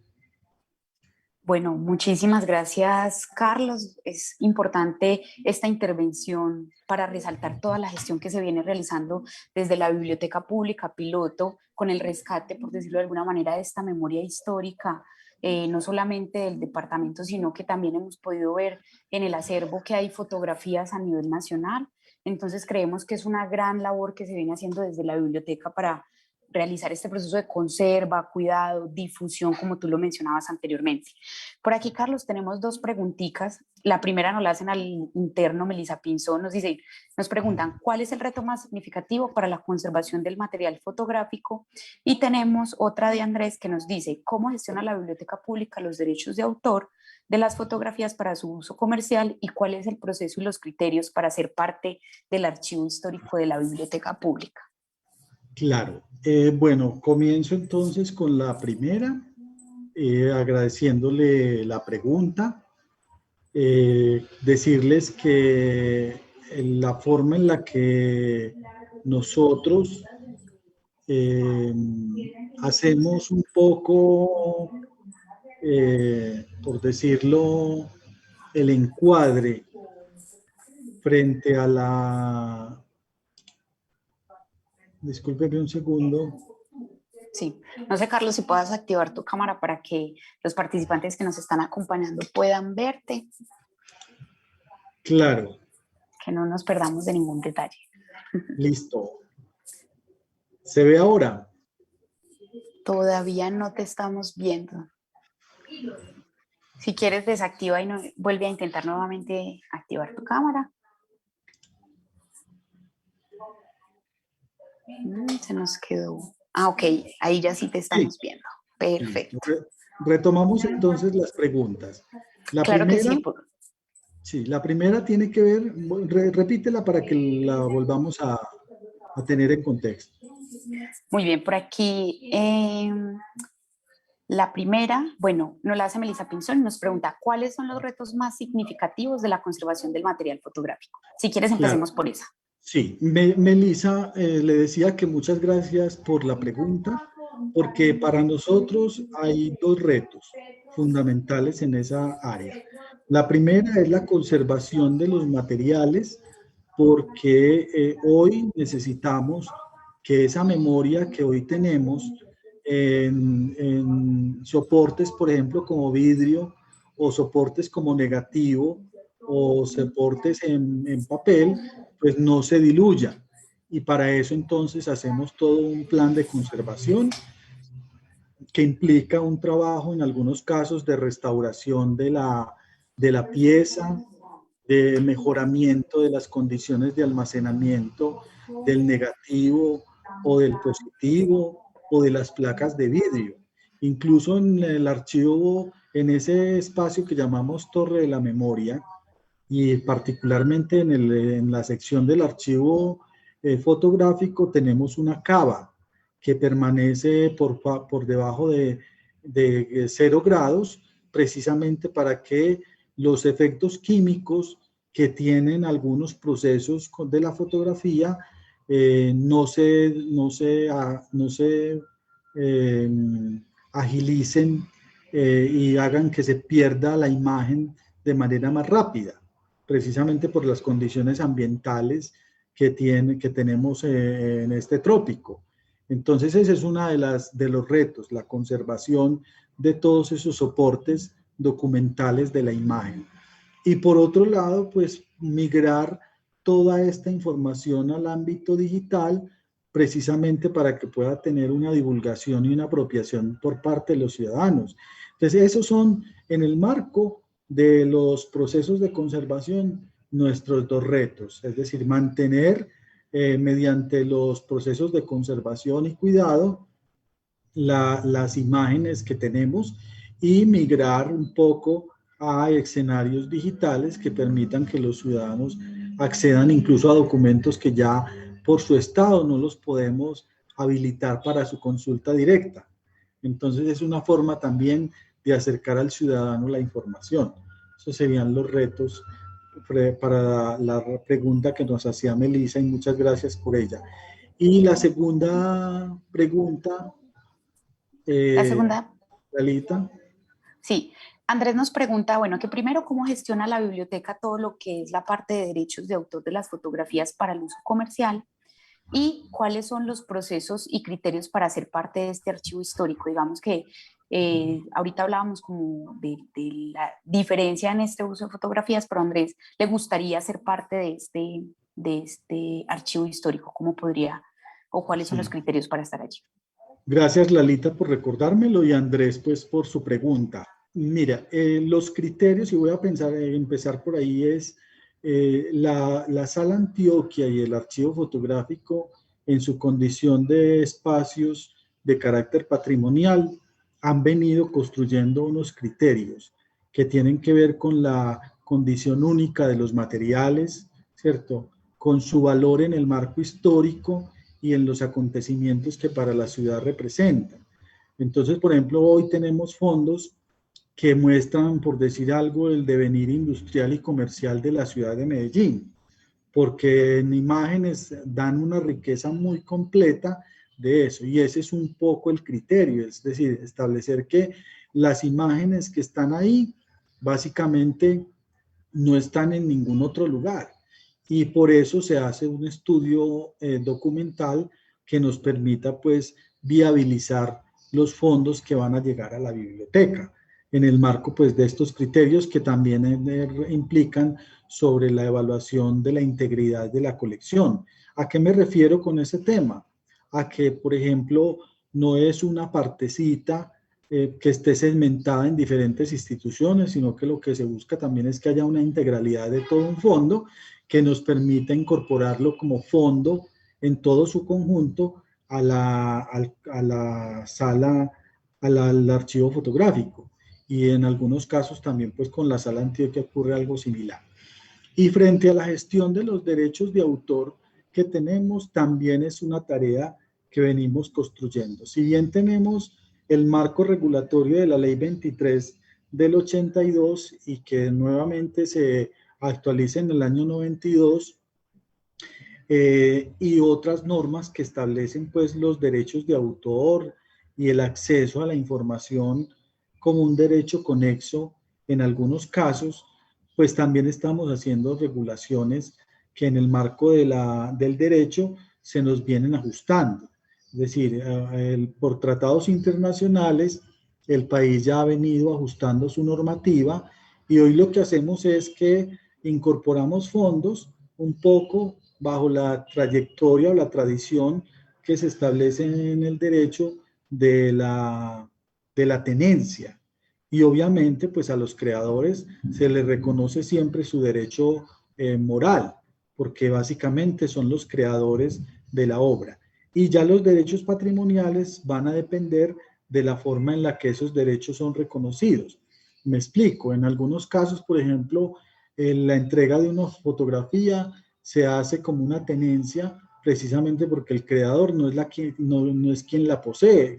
Bueno, muchísimas gracias, Carlos. Es importante esta intervención para resaltar toda la gestión que se viene realizando desde la Biblioteca Pública Piloto con el rescate, por decirlo de alguna manera, de esta memoria histórica, no solamente del departamento, sino que también hemos podido ver en el acervo que hay fotografías a nivel nacional. Entonces creemos que es una gran labor que se viene haciendo desde la biblioteca para realizar este proceso de conserva, cuidado, difusión, como tú lo mencionabas anteriormente. Por aquí, Carlos, tenemos dos preguntitas. La primera nos la hacen al interno Melissa Pinzón. Nos preguntan, ¿cuál es el reto más significativo para la conservación del material fotográfico? Y tenemos otra de Andrés que nos dice, ¿cómo gestiona la biblioteca pública los derechos de autor de las fotografías para su uso comercial y cuál es el proceso y los criterios para ser parte del archivo histórico de la biblioteca pública?
Claro. Bueno, comienzo entonces con la primera, agradeciéndole la pregunta. Decirles que la forma en la que nosotros hacemos un poco, por decirlo, el encuadre frente a la... Discúlpeme un segundo.
Sí, no sé, Carlos, si puedas activar tu cámara para que los participantes que nos están acompañando puedan verte.
Claro.
Que no nos perdamos de ningún detalle.
Listo. ¿Se ve ahora?
Todavía no te estamos viendo. Si quieres, desactiva y vuelve a intentar nuevamente activar tu cámara. Se nos quedó. Ah, ok, ahí ya sí te estamos viendo. Perfecto.
Retomamos entonces las preguntas.
Claro que sí.
Sí, la primera tiene que ver, repítela para que la volvamos a tener en contexto.
Muy bien, por aquí la primera, bueno, nos la hace Melissa Pinzón y nos pregunta, ¿cuáles son los retos más significativos de la conservación del material fotográfico? Si quieres, empecemos por esa.
Sí, Melissa, le decía que muchas gracias por la pregunta, porque para nosotros hay dos retos fundamentales en esa área. La primera es la conservación de los materiales, porque hoy necesitamos que esa memoria que hoy tenemos en soportes, por ejemplo, como vidrio o soportes como negativo o soportes en papel, pues no se diluya. Y para eso entonces hacemos todo un plan de conservación que implica un trabajo en algunos casos de restauración de la pieza, de mejoramiento de las condiciones de almacenamiento del negativo o del positivo o de las placas de vidrio. Incluso en el archivo, en ese espacio que llamamos Torre de la Memoria, y particularmente en la sección del archivo fotográfico, tenemos una cava que permanece por debajo de 0 grados, precisamente para que los efectos químicos que tienen algunos procesos de la fotografía no se agilicen y hagan que se pierda la imagen de manera más rápida, precisamente por las condiciones ambientales que tenemos en este trópico. Entonces ese es uno de los retos, la conservación de todos esos soportes documentales de la imagen. Y por otro lado, pues migrar toda esta información al ámbito digital, precisamente para que pueda tener una divulgación y una apropiación por parte de los ciudadanos. Entonces, esos son, en el marco de los procesos de conservación, nuestros dos retos, es decir, mantener mediante los procesos de conservación y cuidado las imágenes que tenemos y migrar un poco a escenarios digitales que permitan que los ciudadanos accedan incluso a documentos que ya por su estado no los podemos habilitar para su consulta directa. Entonces es una forma también de acercar al ciudadano la información. Esos serían los retos para la pregunta que nos hacía Melissa, y muchas gracias por ella. Y la segunda pregunta,
La segunda,
Lalita.
sí. Andrés nos pregunta, bueno, que primero, ¿cómo gestiona la biblioteca todo lo que es la parte de derechos de autor de las fotografías para el uso comercial? ¿Y cuáles son los procesos y criterios para ser parte de este archivo histórico? Digamos que ahorita hablábamos como de la diferencia en este uso de fotografías, pero a Andrés le gustaría ser parte de este archivo histórico. ¿Cómo podría o cuáles son los criterios para estar allí?
Gracias, Lalita, por recordármelo, y Andrés, pues, por su pregunta. Mira, los criterios, y voy a empezar por ahí, es la Sala Antioquia y el archivo fotográfico, en su condición de espacios de carácter patrimonial, han venido construyendo unos criterios que tienen que ver con la condición única de los materiales, ¿cierto? Con su valor en el marco histórico y en los acontecimientos que para la ciudad representan. Entonces, por ejemplo, hoy tenemos fondos que muestran, por decir algo, el devenir industrial y comercial de la ciudad de Medellín, porque en imágenes dan una riqueza muy completa de eso, y ese es un poco el criterio, es decir, establecer que las imágenes que están ahí básicamente no están en ningún otro lugar, y por eso se hace un estudio documental que nos permita pues viabilizar los fondos que van a llegar a la biblioteca en el marco pues de estos criterios que también implican sobre la evaluación de la integridad de la colección. ¿A qué me refiero con ese tema? A que, por ejemplo, no es una partecita que esté segmentada en diferentes instituciones, sino que lo que se busca también es que haya una integralidad de todo un fondo que nos permita incorporarlo como fondo en todo su conjunto a la sala, al archivo fotográfico. Y en algunos casos también pues con la Sala Antioquia ocurre algo similar. Y frente a la gestión de los derechos de autor que tenemos, también es una tarea que venimos construyendo. Si bien tenemos el marco regulatorio de la Ley 23 del 82 y que nuevamente se actualiza en el año 92, y otras normas que establecen pues los derechos de autor y el acceso a la información como un derecho conexo en algunos casos, pues también estamos haciendo regulaciones que en el marco del derecho se nos vienen ajustando. Es decir, por tratados internacionales el país ya ha venido ajustando su normativa y hoy lo que hacemos es que incorporamos fondos un poco bajo la trayectoria o la tradición que se establece en el derecho de la tenencia. Y obviamente, pues a los creadores se les reconoce siempre su derecho moral, porque básicamente son los creadores de la obra. Y ya los derechos patrimoniales van a depender de la forma en la que esos derechos son reconocidos. Me explico, en algunos casos, por ejemplo, la entrega de una fotografía se hace como una tenencia precisamente porque el creador no es, no es quien la posee,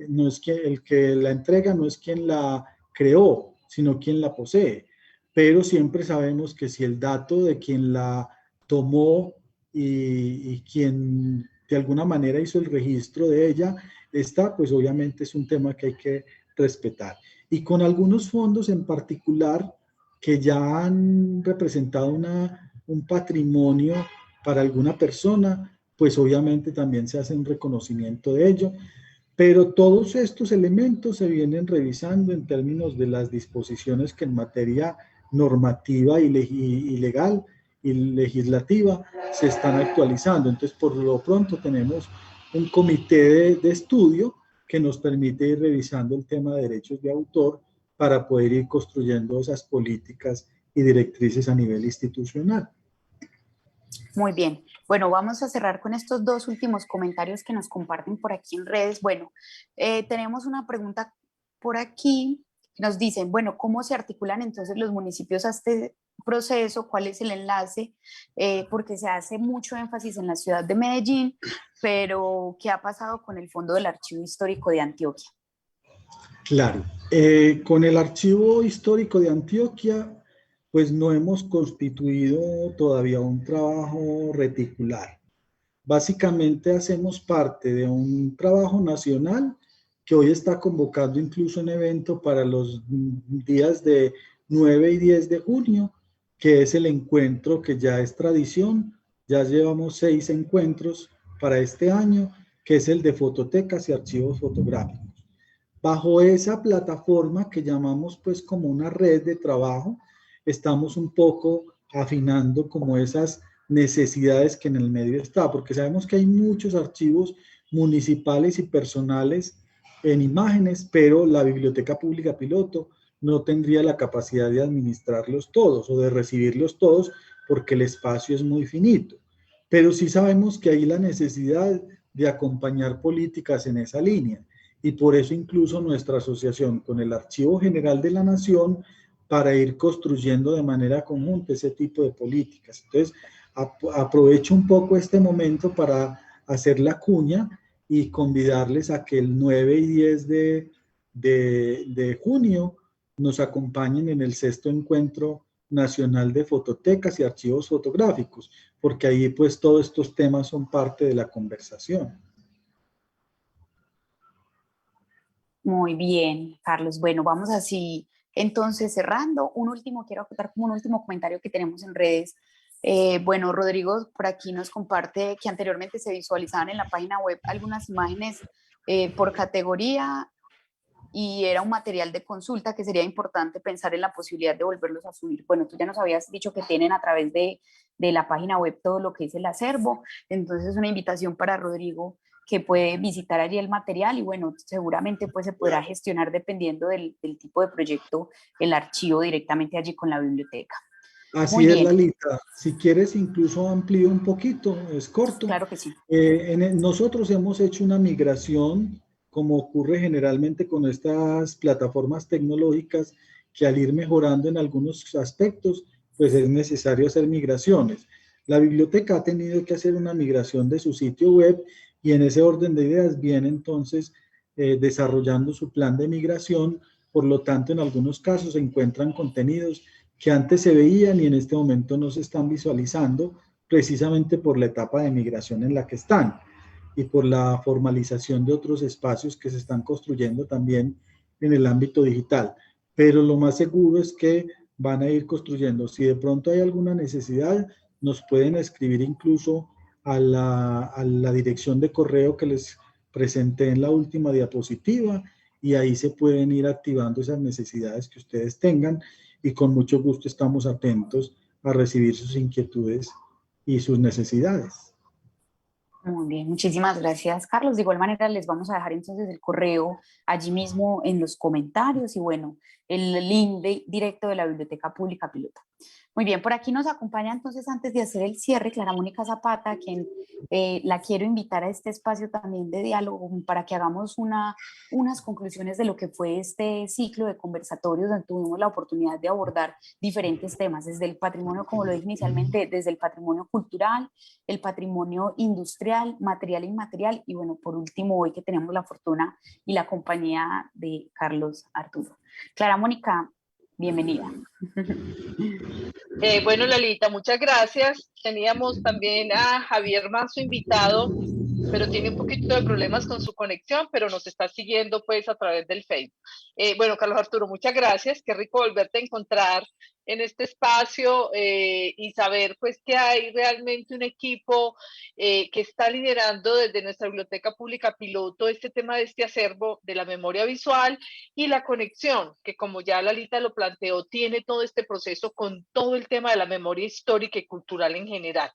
no es que el que la entrega no es quien la creó, sino quien la posee. Pero siempre sabemos que si el dato de quien la tomó y quien de alguna manera hizo el registro de ella está, pues obviamente es un tema que hay que respetar. Y con algunos fondos en particular que ya han representado un patrimonio para alguna persona, pues obviamente también se hace un reconocimiento de ello. Pero todos estos elementos se vienen revisando en términos de las disposiciones que en materia normativa y legal y legislativa se están actualizando. Entonces, por lo pronto tenemos un comité de estudio que nos permite ir revisando el tema de derechos de autor para poder ir construyendo esas políticas y directrices a nivel institucional.
Muy bien. Bueno, vamos a cerrar con estos dos últimos comentarios que nos comparten por aquí en redes. Bueno, tenemos una pregunta por aquí. Nos dicen, bueno, ¿cómo se articulan entonces los municipios a este proceso? ¿Cuál es el enlace? Porque se hace mucho énfasis en la ciudad de Medellín, pero ¿qué ha pasado con el Fondo del Archivo Histórico de Antioquia?
Claro, con el Archivo Histórico de Antioquia, pues no hemos constituido todavía un trabajo reticular. Básicamente hacemos parte de un trabajo nacional que hoy está convocando incluso un evento para los días de 9 y 10 de junio, que es el encuentro que ya es tradición. Ya llevamos 6 encuentros para este año, que es el de fototecas y archivos fotográficos. Bajo esa plataforma que llamamos pues como una red de trabajo, estamos un poco afinando como esas necesidades que en el medio está, porque sabemos que hay muchos archivos municipales y personales en imágenes, pero la Biblioteca Pública Piloto no tendría la capacidad de administrarlos todos o de recibirlos todos porque el espacio es muy finito. Pero sí sabemos que hay la necesidad de acompañar políticas en esa línea y por eso incluso nuestra asociación con el Archivo General de la Nación para ir construyendo de manera conjunta ese tipo de políticas. Entonces, aprovecho un poco este momento para hacer la cuña y convidarles a que el 9 y 10 de junio nos acompañen en el 6º Encuentro Nacional de Fototecas y Archivos Fotográficos, porque ahí pues todos estos temas son parte de la conversación.
Muy bien, Carlos. Bueno, vamos así entonces cerrando. Quiero acotar como un último comentario que tenemos en redes. Bueno, Rodrigo por aquí nos comparte que anteriormente se visualizaban en la página web algunas imágenes por categoría y era un material de consulta que sería importante pensar en la posibilidad de volverlos a subir. Bueno, tú ya nos habías dicho que tienen a través de la página web todo lo que es el acervo, entonces una invitación para Rodrigo que puede visitar allí el material y bueno, seguramente pues se podrá gestionar dependiendo del tipo de proyecto el archivo directamente allí con la biblioteca. Muy
Así es,
bien.
Lalita. Si quieres, incluso amplío un poquito, es corto.
Claro que sí.
Nosotros hemos hecho una migración, como ocurre generalmente con estas plataformas tecnológicas, que al ir mejorando en algunos aspectos, pues es necesario hacer migraciones. La biblioteca ha tenido que hacer una migración de su sitio web y en ese orden de ideas viene entonces desarrollando su plan de migración. Por lo tanto, en algunos casos se encuentran contenidos que antes se veían y en este momento no se están visualizando, precisamente por la etapa de migración en la que están y por la formalización de otros espacios que se están construyendo también en el ámbito digital. Pero lo más seguro es que van a ir construyendo. Si de pronto hay alguna necesidad, nos pueden escribir incluso a la dirección de correo que les presenté en la última diapositiva y ahí se pueden ir activando esas necesidades que ustedes tengan y con mucho gusto estamos atentos a recibir sus inquietudes y sus necesidades.
Muy bien, muchísimas gracias, Carlos. De igual manera, les vamos a dejar entonces el correo allí mismo en los comentarios y bueno, el link directo de la Biblioteca Pública Pilota. Muy bien, por aquí nos acompaña entonces antes de hacer el cierre Clara Mónica Zapata, quien la quiero invitar a este espacio también de diálogo para que hagamos unas conclusiones de lo que fue este ciclo de conversatorios donde tuvimos la oportunidad de abordar diferentes temas, desde el patrimonio, como lo dije inicialmente, desde el patrimonio cultural, el patrimonio industrial, material e inmaterial y bueno, por último, hoy que tenemos la fortuna y la compañía de Carlos Arturo. Clara Mónica, bienvenida.
Bueno, Lalita, muchas gracias. Teníamos también a Javier Manso invitado, pero tiene un poquito de problemas con su conexión, pero nos está siguiendo pues a través del Facebook. Bueno, Carlos Arturo, muchas gracias. Qué rico volverte a encontrar en este espacio y saber pues que hay realmente un equipo que está liderando desde nuestra Biblioteca Pública Piloto este tema de este acervo de la memoria visual y la conexión, que como ya Lalita lo planteó, tiene todo este proceso con todo el tema de la memoria histórica y cultural en general.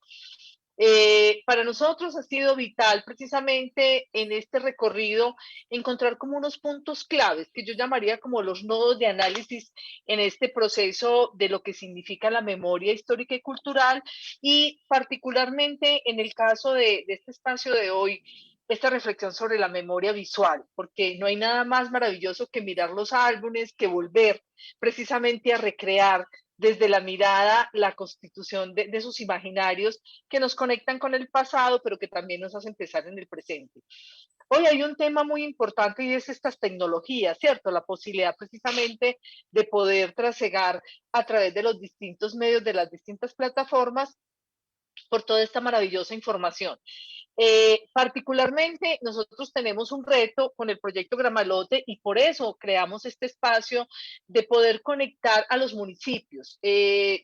Para nosotros ha sido vital precisamente en este recorrido encontrar como unos puntos claves que yo llamaría como los nodos de análisis en este proceso de lo que significa la memoria histórica y cultural y particularmente en el caso de este espacio de hoy, esta reflexión sobre la memoria visual, porque no hay nada más maravilloso que mirar los álbumes, que volver precisamente a recrear desde la mirada, la constitución de esos imaginarios que nos conectan con el pasado, pero que también nos hacen pensar en el presente. Hoy hay un tema muy importante y es estas tecnologías, ¿cierto? La posibilidad precisamente de poder trasegar a través de los distintos medios, de las distintas plataformas, por toda esta maravillosa información. Particularmente nosotros tenemos un reto con el proyecto Gramalote y por eso creamos este espacio de poder conectar a los municipios.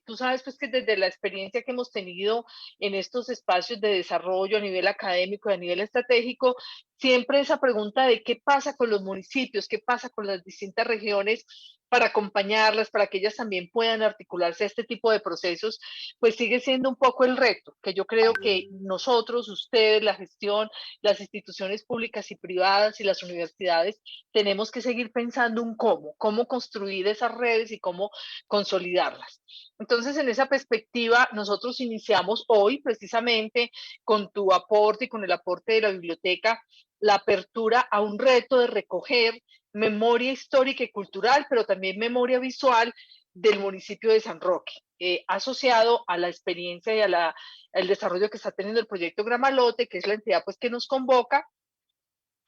Tú sabes pues que desde la experiencia que hemos tenido en estos espacios de desarrollo a nivel académico y a nivel estratégico, siempre esa pregunta de qué pasa con los municipios, qué pasa con las distintas regiones para acompañarlas, para que ellas también puedan articularse a este tipo de procesos, pues sigue siendo un poco el reto, que yo creo que nosotros, ustedes, la gestión, las instituciones públicas y privadas y las universidades, tenemos que seguir pensando un cómo construir esas redes y cómo consolidarlas. Entonces, en esa perspectiva, nosotros iniciamos hoy precisamente con tu aporte y con el aporte de la biblioteca, la apertura a un reto de recoger memoria histórica y cultural, pero también memoria visual del municipio de San Roque, asociado a la experiencia y al desarrollo que está teniendo el proyecto Gramalote, que es la entidad pues, que nos convoca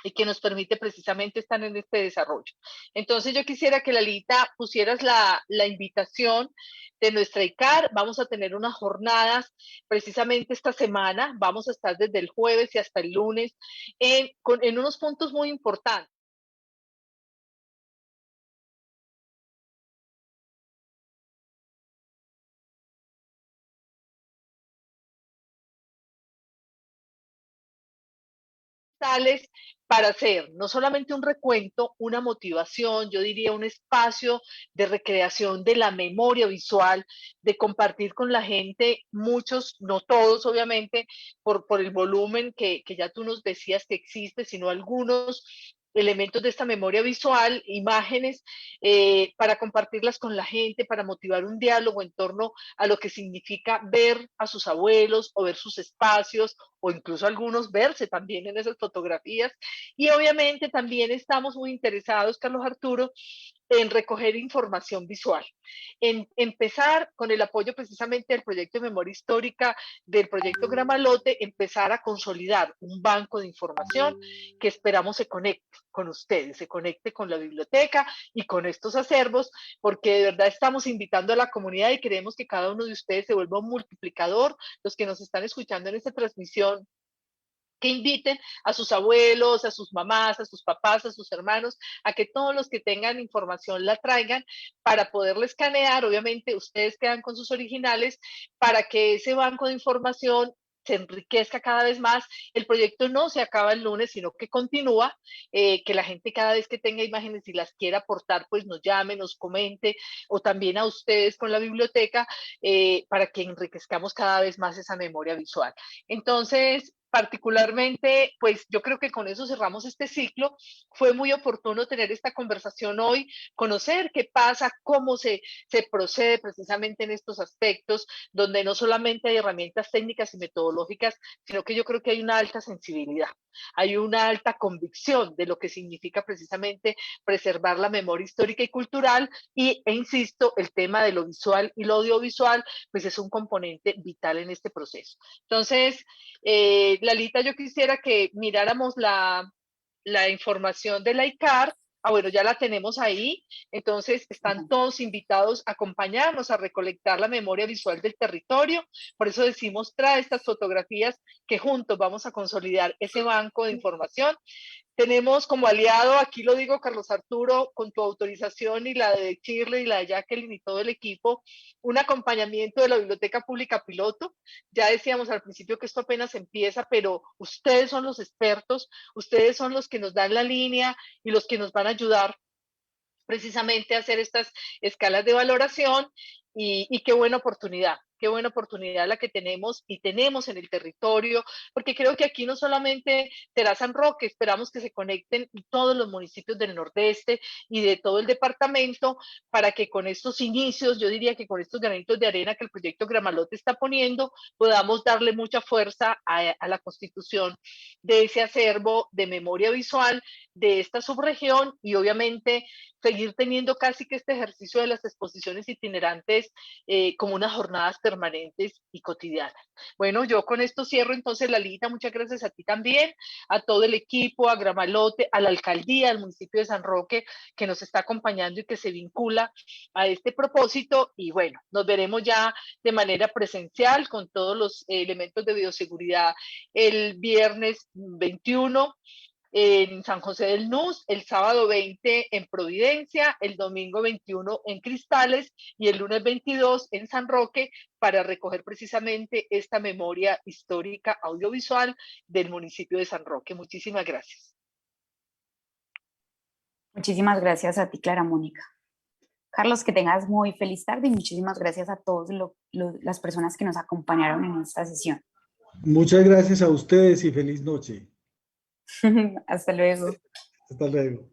y que nos permite precisamente estar en este desarrollo. Entonces yo quisiera que Lalita pusieras la invitación de nuestra ICAR. Vamos a tener unas jornadas precisamente esta semana, vamos a estar desde el jueves y hasta el lunes en unos puntos muy importantes. Para hacer no solamente un recuento, una motivación, yo diría un espacio de recreación de la memoria visual, de compartir con la gente, muchos, no todos obviamente, por el volumen que ya tú nos decías que existe, sino algunos elementos de esta memoria visual, imágenes, para compartirlas con la gente, para motivar un diálogo en torno a lo que significa ver a sus abuelos o ver sus espacios o incluso algunos verse también en esas fotografías. Y obviamente también estamos muy interesados, Carlos Arturo, en recoger información visual, en empezar con el apoyo precisamente del proyecto de memoria histórica, del proyecto Gramalote, empezar a consolidar un banco de información que esperamos se conecte con ustedes, se conecte con la biblioteca y con estos acervos, porque de verdad estamos invitando a la comunidad y queremos que cada uno de ustedes se vuelva un multiplicador, los que nos están escuchando en esta transmisión, que inviten a sus abuelos, a sus mamás, a sus papás, a sus hermanos, a que todos los que tengan información la traigan para poderla escanear. Obviamente ustedes quedan con sus originales para que ese banco de información se enriquezca cada vez más. El proyecto no se acaba el lunes, sino que continúa, que la gente cada vez que tenga imágenes y las quiera aportar, pues nos llame, nos comente, o también a ustedes con la biblioteca, para que enriquezcamos cada vez más esa memoria visual. Entonces, particularmente, pues yo creo que con eso cerramos este ciclo. Fue muy oportuno tener esta conversación hoy, conocer qué pasa, cómo se procede precisamente en estos aspectos, donde no solamente hay herramientas técnicas y metodológicas, sino que yo creo que hay una alta sensibilidad, hay una alta convicción de lo que significa precisamente preservar la memoria histórica y cultural, e insisto, el tema de lo visual y lo audiovisual, pues es un componente vital en este proceso. Entonces, Lalita, yo quisiera que miráramos la información de la ICAR. Ah, bueno, ya la tenemos ahí. Entonces, están todos invitados a acompañarnos a recolectar la memoria visual del territorio. Por eso decimos, trae estas fotografías que juntos vamos a consolidar ese banco de información. Tenemos como aliado, aquí lo digo, Carlos Arturo, con tu autorización y la de Shirley y la de Jacqueline y todo el equipo, un acompañamiento de la Biblioteca Pública Piloto. Ya decíamos al principio que esto apenas empieza, pero ustedes son los expertos, ustedes son los que nos dan la línea y los que nos van a ayudar precisamente a hacer estas escalas de valoración, y qué buena oportunidad la que tenemos y tenemos en el territorio, porque creo que aquí no solamente será San Roque, esperamos que se conecten todos los municipios del Nordeste y de todo el departamento, para que con estos inicios, yo diría que con estos granitos de arena que el proyecto Gramalote está poniendo, podamos darle mucha fuerza a la constitución de ese acervo de memoria visual de esta subregión, y obviamente seguir teniendo casi que este ejercicio de las exposiciones itinerantes como unas jornadas permanentes y cotidianas. Bueno, yo con esto cierro entonces, Lalita, muchas gracias a ti también, a todo el equipo, a Gramalote, a la alcaldía, al municipio de San Roque, que nos está acompañando y que se vincula a este propósito, y bueno, nos veremos ya de manera presencial con todos los elementos de bioseguridad el viernes 21 en San José del Nus, el sábado 20 en Providencia, el domingo 21 en Cristales y el lunes 22 en San Roque, para recoger precisamente esta memoria histórica audiovisual del municipio de San Roque. Muchísimas gracias.
Muchísimas gracias a ti, Clara Mónica. Carlos, que tengas muy feliz tarde y muchísimas gracias a todas las personas que nos acompañaron en esta sesión.
Muchas gracias a ustedes y feliz noche.
Hasta luego.
Hasta luego.